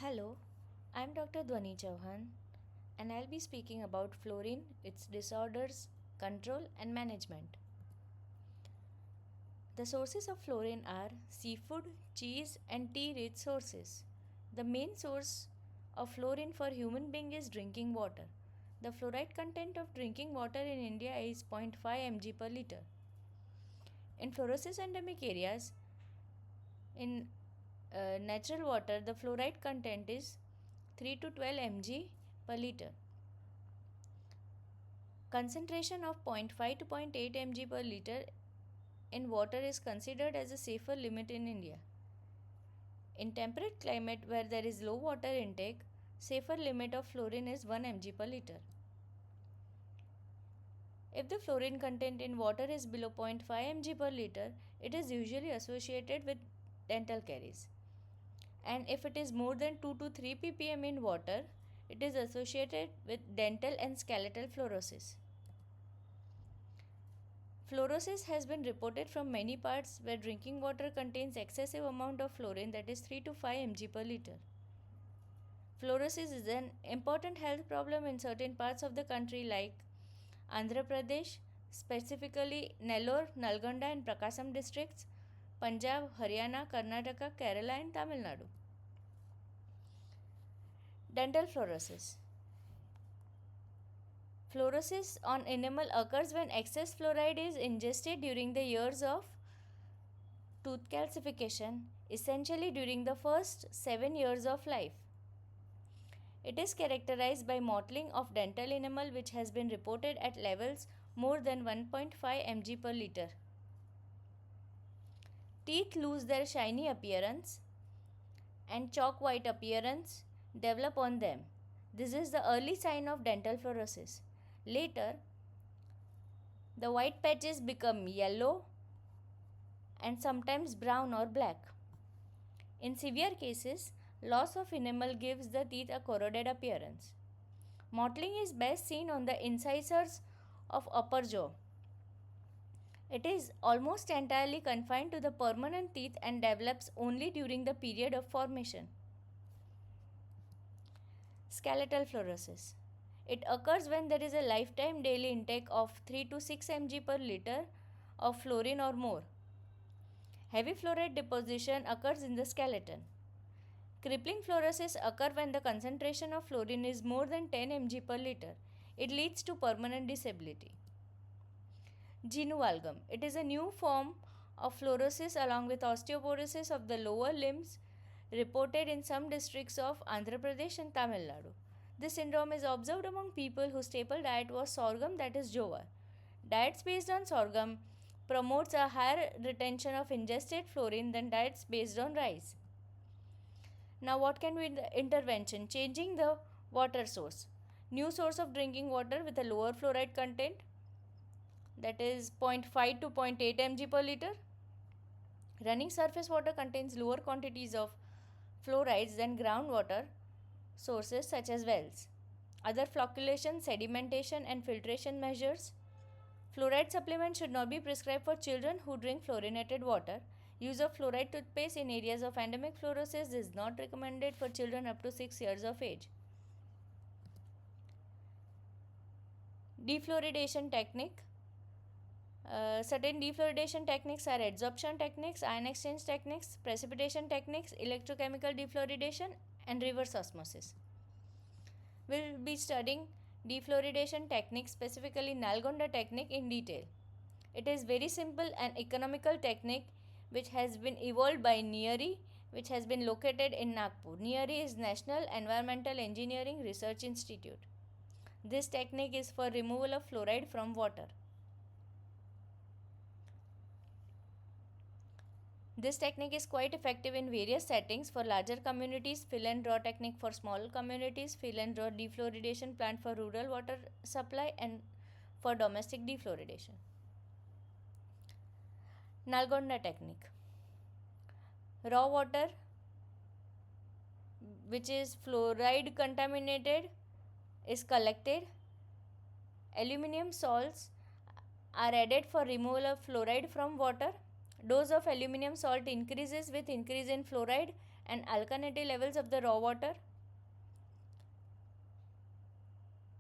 Hello, I'm Dr.Dhwani and I'll be speaking about fluorine, its disorders, control, and management. The sources of fluorine are seafood, cheese, and tea rich sources. The main source of fluorine for human being is drinking water. The fluoride content of drinking water in India is 0.5 mg per liter. In fluorosis endemic areas, in natural water, the fluoride content is 3 to 12 mg per liter. Concentration of 0.5 to 0.8 mg per liter in water is considered as a safer limit in India. In temperate climate where there is low water intake, safer limit of fluorine is 1 mg per liter. If the fluorine content in water is below 0.5 mg per liter, it is usually associated with dental caries. And if it is more than 2 to 3 ppm in water, it is associated with dental and skeletal fluorosis. Fluorosis has been reported from many parts where drinking water contains excessive amount of fluorine, that is 3 to 5 mg per liter. Fluorosis is an important health problem in certain parts of the country like Andhra Pradesh, specifically Nellore, Nalgonda and Prakasam districts, Punjab, Haryana, Karnataka, Kerala and Tamil Nadu. Dental fluorosis. Fluorosis on enamel occurs when excess fluoride is ingested during the years of tooth calcification, essentially during the first 7 years of life. It is characterized by mottling of dental enamel which has been reported at levels more than 1.5 mg per liter. Teeth lose their shiny appearance and chalk white appearance develop on them. This is the early sign of dental fluorosis. Later, the white patches become yellow and sometimes brown or black. In severe cases, loss of enamel gives the teeth a corroded appearance. Mottling is best seen on the incisors of upper jaw. It is almost entirely confined to the permanent teeth and develops only during the period of formation. Skeletal fluorosis. It occurs when there is a lifetime daily intake of 3 to 6 mg per liter of fluorine or more. Heavy fluoride deposition occurs in the skeleton. Crippling fluorosis occurs when the concentration of fluorine is more than 10 mg per liter. It leads to permanent disability. Genu valgum. It is a new form of fluorosis along with osteoporosis of the lower limbs reported in some districts of Andhra Pradesh and Tamil Nadu. This syndrome is observed among people whose staple diet was sorghum, that is jowar. Diets based on sorghum promotes a higher retention of ingested fluorine than diets based on rice. Now what can be the intervention? Changing the water source. New source of drinking water with a lower fluoride content, that is 0.5 to 0.8 mg per liter. Running surface water contains lower quantities of fluorides than groundwater sources such as wells. Other flocculation, sedimentation and filtration measures. Fluoride supplements should not be prescribed for children who drink fluorinated water. Use of fluoride toothpaste in areas of endemic fluorosis is not recommended for children up to 6 years of age. Defluoridation technique. Certain defluoridation techniques are adsorption techniques, ion exchange techniques, precipitation techniques, electrochemical defluoridation and reverse osmosis. We will be studying defluoridation technique, specifically Nalgonda technique, in detail. It is very simple and economical technique which has been evolved by NEERI, which has been located in Nagpur. NEERI is National Environmental Engineering Research Institute. This technique is for removal of fluoride from water. This technique is quite effective in various settings. For larger communities, fill and draw technique for small communities, fill and draw defluoridation plant for rural water supply and for domestic defluoridation. Nalgonda technique. Raw water which is fluoride contaminated is collected. Aluminum salts are added for removal of fluoride from water. Dose of aluminum salt increases with increase in fluoride and alkalinity levels of the raw water.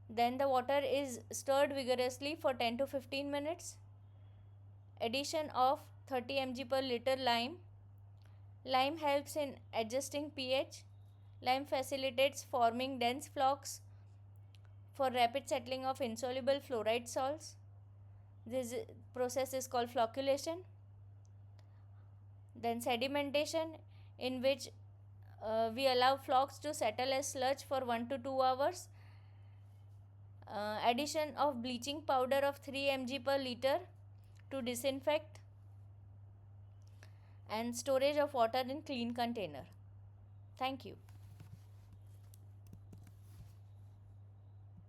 Then the water is stirred vigorously for 10 to 15 minutes. Addition of 30 mg per liter lime. Lime helps in adjusting pH. Lime facilitates forming dense flocks for rapid settling of insoluble fluoride salts. This process is called flocculation. Then sedimentation, in which we allow flocks to settle as sludge for 1 to 2 hours. Addition of bleaching powder of 3 mg per liter to disinfect, and storage of water in clean container. Thank you.